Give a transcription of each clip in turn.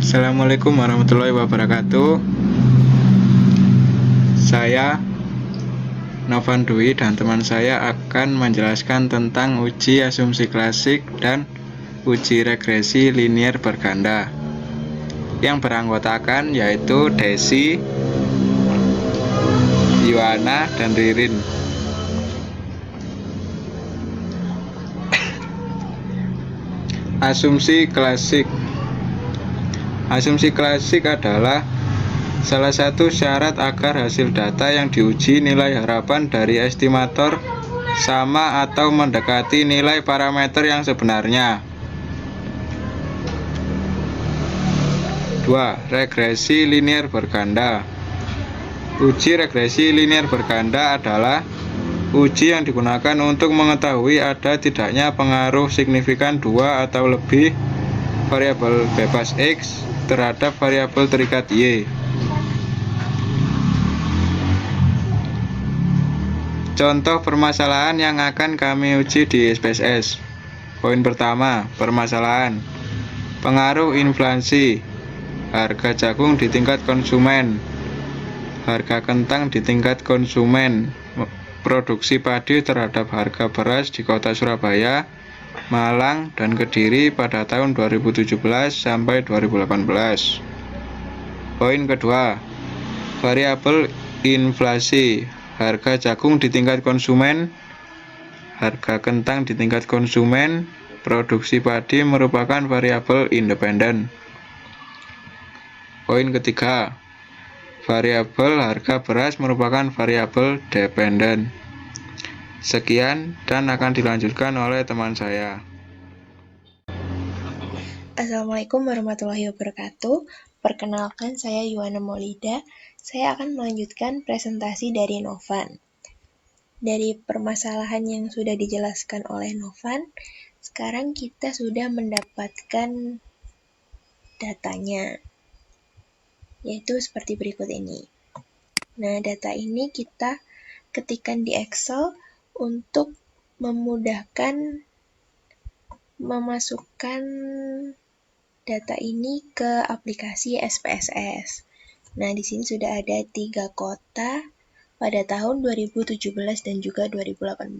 Assalamualaikum warahmatullahi wabarakatuh. Saya Novan Dwi dan teman saya akan menjelaskan tentang uji asumsi klasik dan uji regresi linier berganda yang beranggotakan yaitu Desi, Yuana, dan Ririn. Asumsi klasik. Asumsi klasik adalah salah satu syarat agar hasil data yang diuji nilai harapan dari estimator sama atau mendekati nilai parameter yang sebenarnya. 2. Regresi linier berganda. Uji regresi linier berganda adalah uji yang digunakan untuk mengetahui ada tidaknya pengaruh signifikan dua atau lebih variabel bebas X terhadap variabel terikat Y. Contoh permasalahan yang akan kami uji di SPSS. Poin pertama, permasalahan. Pengaruh inflasi. Harga jagung di tingkat konsumen. Harga kentang di tingkat konsumen. Produksi padi terhadap harga beras di kota Surabaya, Malang, dan Kediri pada tahun 2017 sampai 2018. Poin kedua, variabel inflasi. Harga jagung di tingkat konsumen, harga kentang di tingkat konsumen, produksi padi merupakan variabel independen. Poin ketiga, variabel harga beras merupakan variabel dependen. Sekian dan akan dilanjutkan oleh teman saya. Assalamualaikum warahmatullahi wabarakatuh. Perkenalkan, saya Yuana Maulida. Saya akan melanjutkan presentasi dari Novan. Dari permasalahan yang sudah dijelaskan oleh Novan, sekarang kita sudah mendapatkan datanya, yaitu seperti berikut ini. Nah, data ini kita ketikkan di Excel untuk memudahkan memasukkan data ini ke aplikasi SPSS. Nah, di sini sudah ada 3 kota pada tahun 2017 dan juga 2018.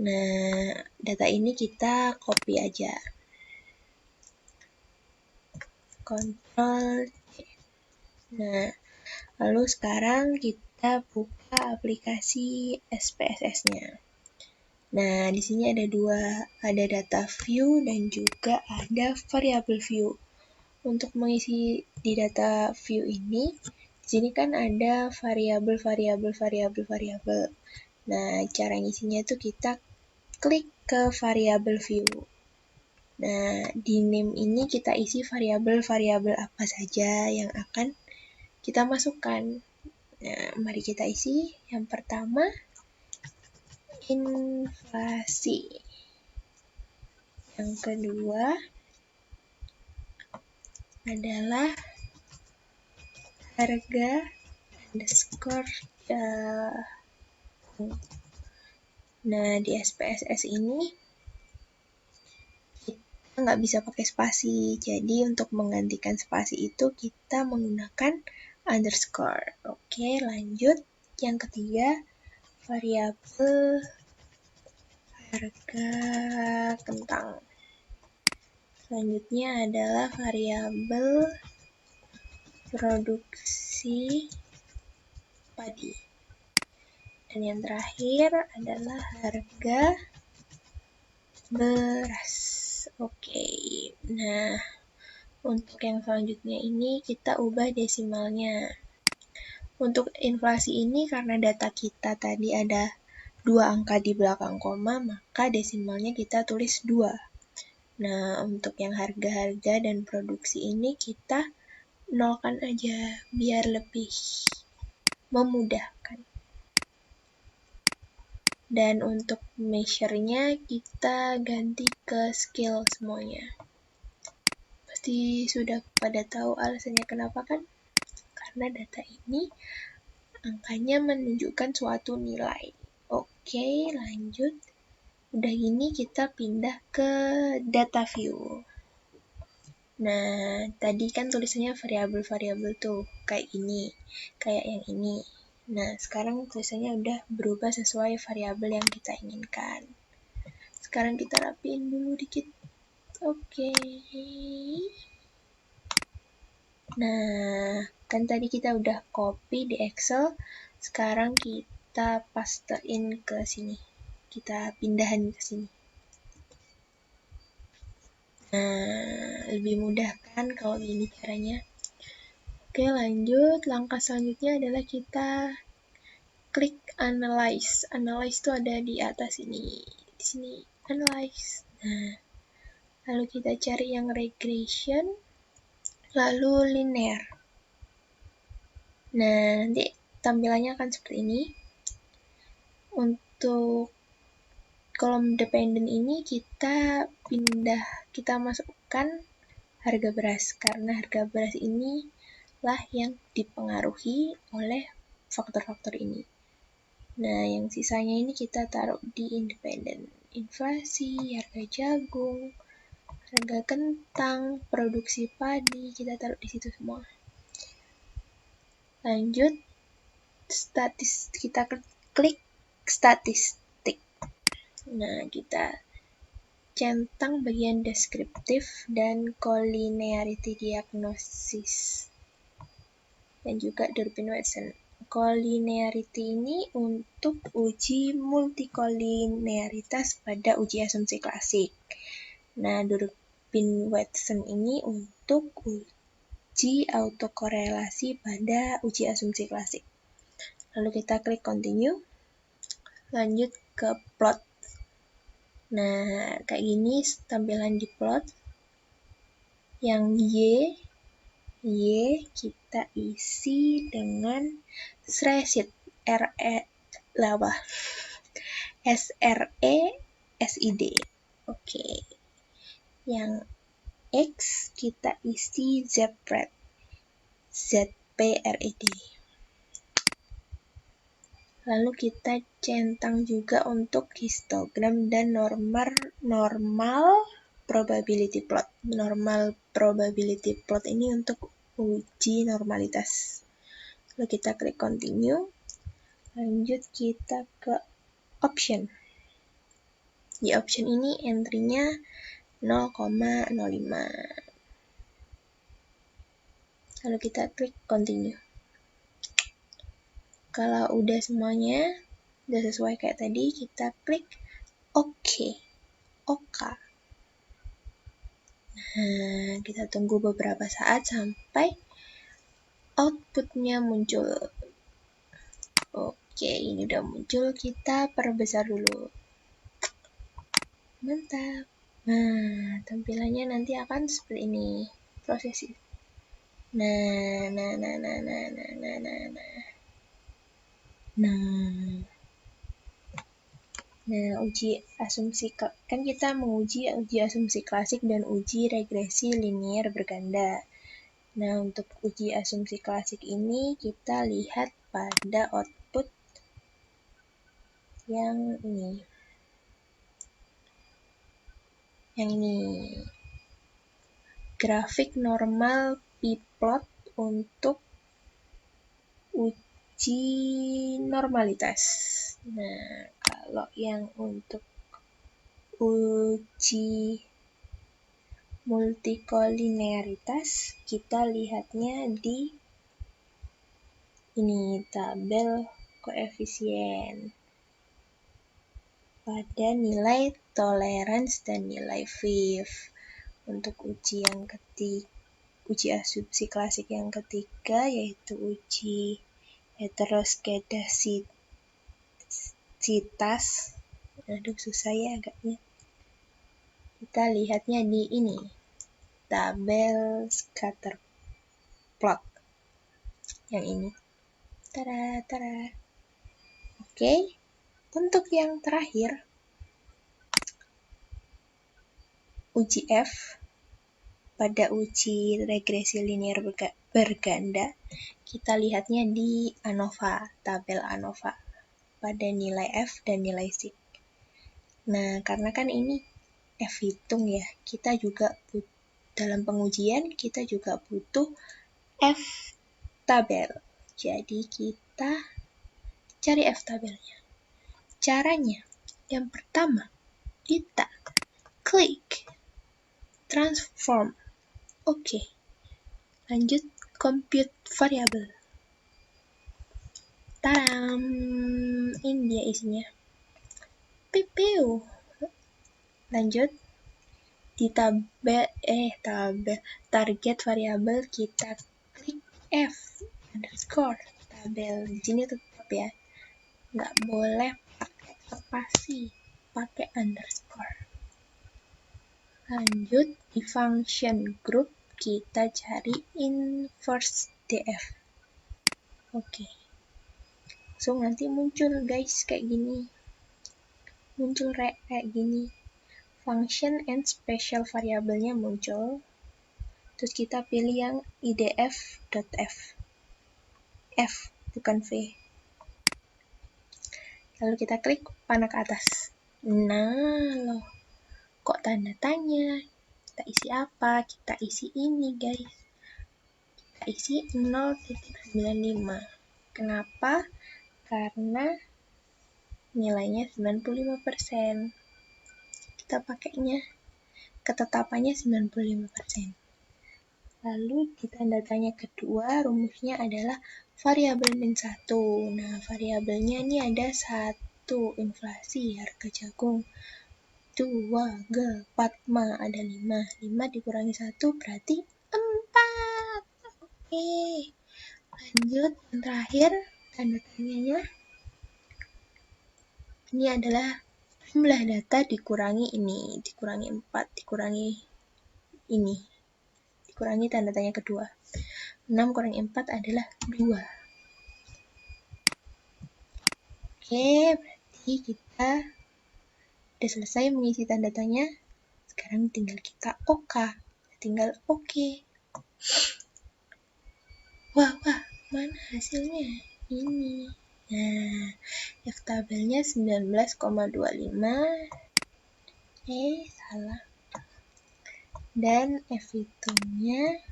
Nah, data ini kita copy aja. Ctrl C. Nah, lalu sekarang kita buka aplikasi SPSS-nya. Nah, di sini ada ada data view dan juga ada variable view. Untuk mengisi di data view ini, di sini kan ada variabel. Nah, cara ngisinya itu kita klik ke variabel view. Nah, di name ini kita isi variabel apa saja yang akan kita masukkan. Nah, mari kita isi. Yang pertama, inflasi. Yang kedua adalah harga underscore jagung. Nah, di SPSS ini kita nggak bisa pakai spasi. Jadi, untuk menggantikan spasi itu kita menggunakan underscore. Oke, lanjut. Yang ketiga, variabel harga kentang. Selanjutnya adalah variabel produksi padi. Dan yang terakhir adalah harga beras. Oke, nah untuk yang selanjutnya ini kita ubah desimalnya. Untuk inflasi ini karena data kita tadi ada 2 angka di belakang koma, maka desimalnya kita tulis 2. Nah, untuk yang harga-harga dan produksi ini kita nolkan aja biar lebih memudahkan. Dan untuk measure-nya kita ganti ke scale semuanya. Pasti sudah pada tahu alasannya kenapa kan? Karena data ini angkanya menunjukkan suatu nilai. Oke, lanjut. Udah gini kita pindah ke data view. Nah, tadi kan tulisannya variabel-variabel tuh, kayak ini, kayak yang ini. Nah, sekarang tulisannya udah berubah sesuai variabel yang kita inginkan. Sekarang kita rapiin dulu dikit. Oke. Nah, kan tadi kita udah copy di Excel, sekarang kita pastein ke sini. Kita pindahin ke sini. Nah, lebih mudah kan kalau ini caranya. Oke, lanjut. Langkah selanjutnya adalah kita klik analyze. Analyze itu ada di atas ini. Di sini, analyze. Nah, lalu kita cari yang regression, lalu linear. Nah, nanti tampilannya akan seperti ini. Untuk kolom dependent ini kita masukkan harga beras, karena harga beras ini lah yang dipengaruhi oleh faktor-faktor ini. Nah, yang sisanya ini kita taruh di independen. Inflasi, harga jagung, harga kentang, produksi padi, kita taruh di situ semua. Lanjut, kita klik statistik. Nah, kita centang bagian deskriptif dan collinearity diagnosis. Dan juga Durbin-Watson. Collinearity ini untuk uji multikolinearitas pada uji asumsi klasik. Nah, Durbin-Watson ini untuk uji autokorelasi pada uji asumsi klasik. Lalu kita klik continue, lanjut ke plot. Nah, kayak gini tampilan di plot. Yang Y kita isi dengan SRESID, SRESID. Oke. Yang X kita isi ZPRED, ZPRED. Lalu kita centang juga untuk histogram dan normal probability plot. Normal probability plot ini untuk uji normalitas. Lalu kita klik continue. Lanjut kita ke option. Di option ini entry-nya 0,05. Lalu kita klik continue. Kalau udah semuanya, udah sesuai kayak tadi, kita klik OK. Nah, kita tunggu beberapa saat sampai outputnya muncul. Oke, ini udah muncul, kita perbesar dulu. Mantap. Nah, tampilannya nanti akan seperti ini. Prosesi. Nah, uji asumsi kan kita menguji uji asumsi klasik dan uji regresi linear berganda. Nah, untuk uji asumsi klasik ini kita lihat pada output yang ini. Yang ini. Grafik normal p-plot untuk uji normalitas. Nah, kalau yang untuk uji multikolinearitas kita lihatnya di ini, tabel koefisien pada nilai tolerance dan nilai VIF. Untuk uji asumsi klasik yang ketiga yaitu uji heteroskedasitas. Aduh, susah ya agaknya. Kita lihatnya di ini, tabel scatter plot yang ini. Tara. Oke. Untuk yang terakhir, uji F pada uji regresi linear berganda, kita lihatnya di ANOVA, tabel ANOVA pada nilai F dan nilai sig. Nah, karena kan ini F hitung ya, kita juga dalam pengujian kita juga butuh F-tabel. Jadi kita cari F-tabelnya. Caranya, yang pertama, kita klik transform. Oke. Lanjut compute variable. Tadam, ini dia isinya. Pipiu. Lanjut di tabel target variabel kita klik F underscore tabel. Di sini tetap ya, nggak boleh pakai spasi, pakai underscore. Lanjut di function group kita cari inverse df. Oke. So nanti muncul guys kayak gini. Muncul kayak gini. Function and special variabelnya muncul. Terus kita pilih yang idf.f. F bukan V. Lalu kita klik panah ke atas. Nah, loh. Kok tanda tanya? Kita isi apa? Kita isi ini, guys. Kita isi 0.95. Kenapa? Karena nilainya 95%. Kita pakainya ketetapannya 95%. Lalu di tanda tanya kedua, rumusnya adalah variabel min 1. Nah, variabelnya ini ada 1, inflasi harga jagung. 2, G, 4, Ma, ada 5. 5 dikurangi 1 berarti 4. Oke. Lanjut, yang terakhir, tanda tanyanya. Ini adalah jumlah data dikurangi ini, dikurangi 4, dikurangi ini, dikurangi tanda tanya kedua. 6 kurangi 4 adalah 2. Oke, berarti kita udah selesai mengisi tanda tanya. Sekarang tinggal kita OK. Tinggal OK. Wah, mana hasilnya? Ini. Nah, F-tabelnya 19,25. Salah. Dan F-hitungnya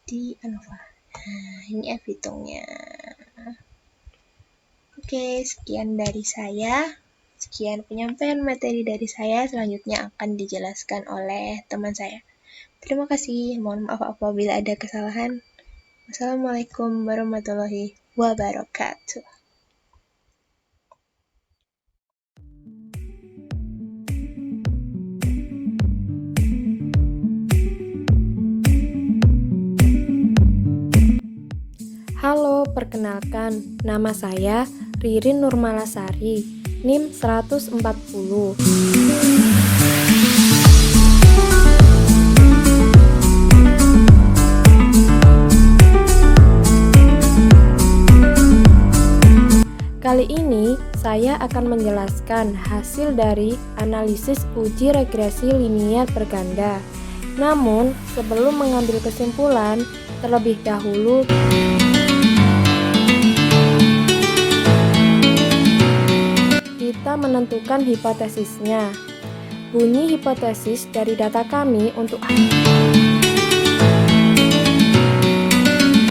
di ANOVA. Nah, ini F-hitungnya. Oke, sekian dari saya. Sekian penyampaian materi dari saya. Selanjutnya akan dijelaskan oleh teman saya. Terima kasih. Mohon maaf apabila ada kesalahan. Wassalamualaikum warahmatullahi wabarakatuh. Halo, perkenalkan, nama saya Ririn Nurmalasari, NIM 140. Kali ini saya akan menjelaskan hasil dari analisis uji regresi linier berganda. Namun, sebelum mengambil kesimpulan, terlebih dahulu kita menentukan hipotesisnya. Bunyi hipotesis dari data kami untuk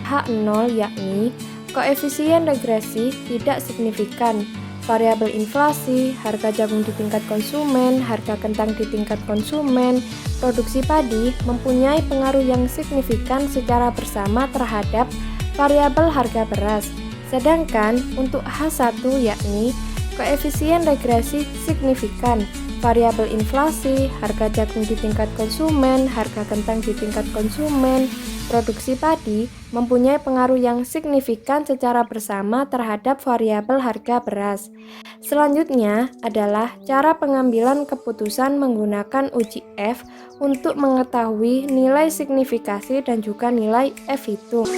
H0 yakni koefisien regresi tidak signifikan, variabel inflasi, harga jagung di tingkat konsumen, harga kentang di tingkat konsumen, produksi padi mempunyai pengaruh yang signifikan secara bersama terhadap variabel harga beras. Sedangkan untuk H1 yakni koefisien regresi signifikan, variabel inflasi, harga jagung di tingkat konsumen, harga kentang di tingkat konsumen, produksi padi mempunyai pengaruh yang signifikan secara bersama terhadap variabel harga beras. Selanjutnya adalah cara pengambilan keputusan menggunakan uji F untuk mengetahui nilai signifikasi dan juga nilai F hitung.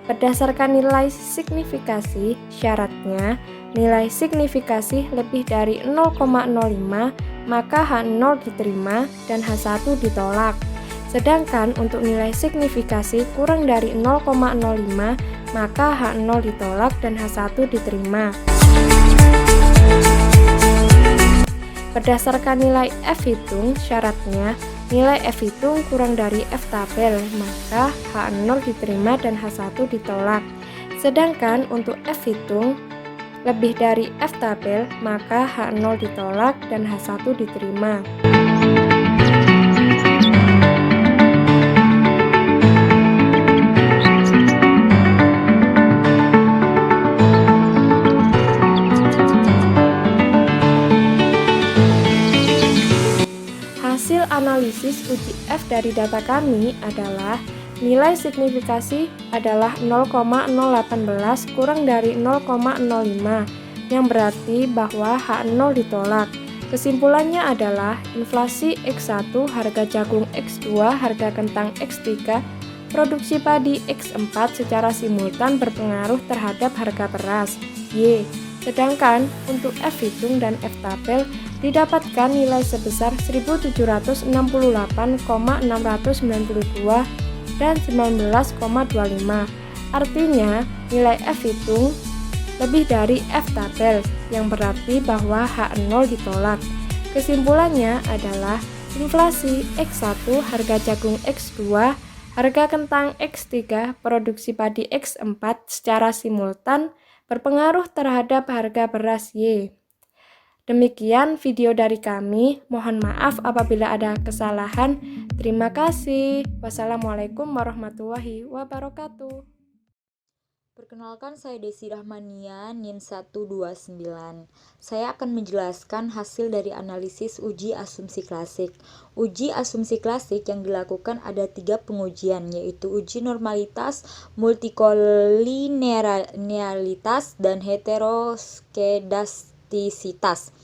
Berdasarkan nilai signifikasi, syaratnya nilai signifikasi lebih dari 0,05, maka H0 diterima dan H1 ditolak. Sedangkan untuk nilai signifikasi kurang dari 0,05, maka H0 ditolak dan H1 diterima. Berdasarkan nilai F hitung, syaratnya nilai F hitung kurang dari F tabel, maka H0 diterima dan H1 ditolak. Sedangkan untuk F hitung lebih dari F tabel, maka H0 ditolak dan H1 diterima. Hasil analisis uji F dari data kami adalah nilai signifikasi adalah 0,018 kurang dari 0,05, yang berarti bahwa H0 ditolak. Kesimpulannya adalah inflasi X1, harga jagung X2, harga kentang X3, produksi padi X4 secara simultan berpengaruh terhadap harga beras Y. Sedangkan untuk F hitung dan F tabel didapatkan nilai sebesar 1768,692 dan 19,25. Artinya, nilai F hitung lebih dari F tabel, yang berarti bahwa H0 ditolak. Kesimpulannya adalah inflasi X1, harga jagung X2, harga kentang X3, produksi padi X4 secara simultan berpengaruh terhadap harga beras Y. Demikian video dari kami. Mohon maaf apabila ada kesalahan. Terima kasih. Wassalamualaikum warahmatullahi wabarakatuh. Perkenalkan, saya Desi Rahmania, NIM 129. Saya akan menjelaskan hasil dari analisis uji asumsi klasik. Uji asumsi klasik yang dilakukan ada 3 pengujian, yaitu uji normalitas, multikolinearitas, dan heteroskedastisitas.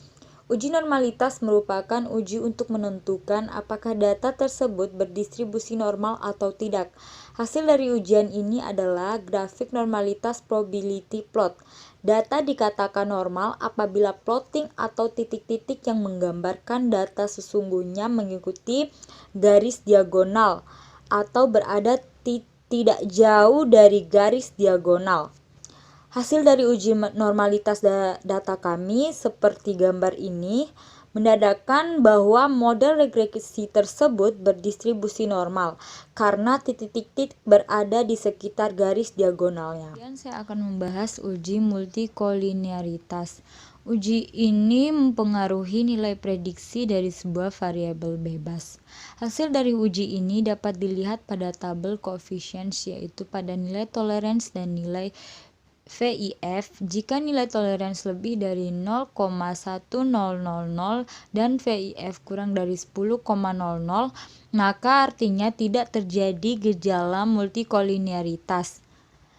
Uji normalitas merupakan uji untuk menentukan apakah data tersebut berdistribusi normal atau tidak. Hasil dari ujian ini adalah grafik normalitas probability plot. Data dikatakan normal apabila plotting atau titik-titik yang menggambarkan data sesungguhnya mengikuti garis diagonal atau berada tidak jauh dari garis diagonal. Hasil dari uji normalitas data kami seperti gambar ini menandakan bahwa model regresi tersebut berdistribusi normal karena titik-titik berada di sekitar garis diagonalnya. Kemudian saya akan membahas uji multikolinearitas. Uji ini mempengaruhi nilai prediksi dari sebuah variabel bebas. Hasil dari uji ini dapat dilihat pada tabel coefficients, yaitu pada nilai tolerance dan nilai VIF. Jika nilai toleransi lebih dari 0,1000 dan VIF kurang dari 10,00, maka artinya tidak terjadi gejala multikolinearitas.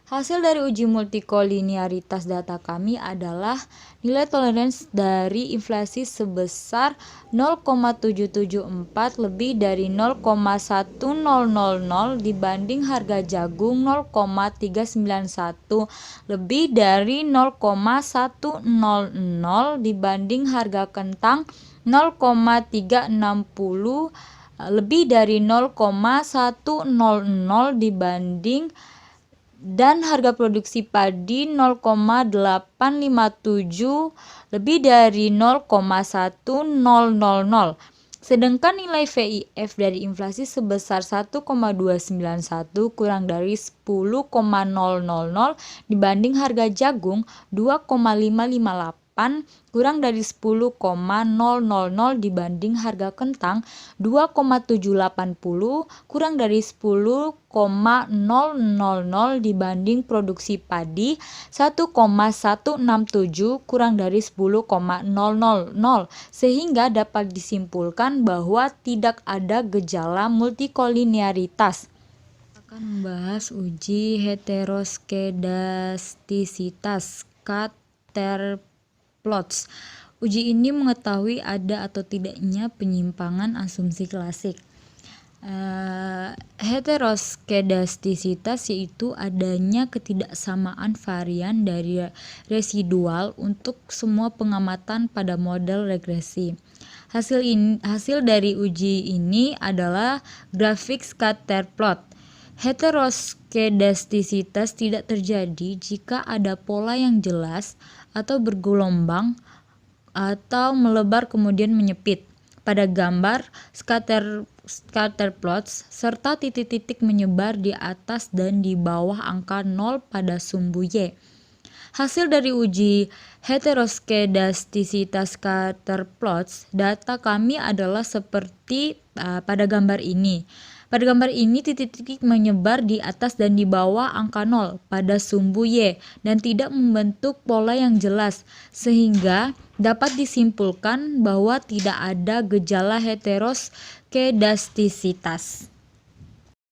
Hasil dari uji multikolinearitas data kami adalah nilai toleransi dari inflasi sebesar 0,774 lebih dari 0,1000 dibanding harga jagung 0,391 lebih dari 0,100 dibanding harga kentang 0,360 lebih dari 0,100 dibanding dan harga produksi padi 0,857 lebih dari 0,1000. Sedangkan nilai VIF dari inflasi sebesar 1,291 kurang dari 10,000 dibanding harga jagung 2,558 kurang dari 10,000 dibanding harga kentang 2,780 kurang dari 10,000 dibanding produksi padi 1,167 kurang dari 10,000, sehingga dapat disimpulkan bahwa tidak ada gejala multikolinearitas. Akan membahas uji heteroskedastisitas Cater-Plots. Uji ini mengetahui ada atau tidaknya penyimpangan asumsi klasik. Heteroskedastisitas yaitu adanya ketidaksamaan varian dari residual untuk semua pengamatan pada model regresi. Hasil dari uji ini adalah grafik scatter plot. Heteroskedastisitas tidak terjadi jika ada pola yang jelas atau bergelombang atau melebar kemudian menyempit. Pada gambar scatter plots serta titik-titik menyebar di atas dan di bawah angka 0 pada sumbu Y. Hasil dari uji heteroskedastisitas scatter plots, data kami adalah seperti pada gambar ini. Pada gambar ini titik-titik menyebar di atas dan di bawah angka 0 pada sumbu Y dan tidak membentuk pola yang jelas, sehingga dapat disimpulkan bahwa tidak ada gejala heteroskedastisitas.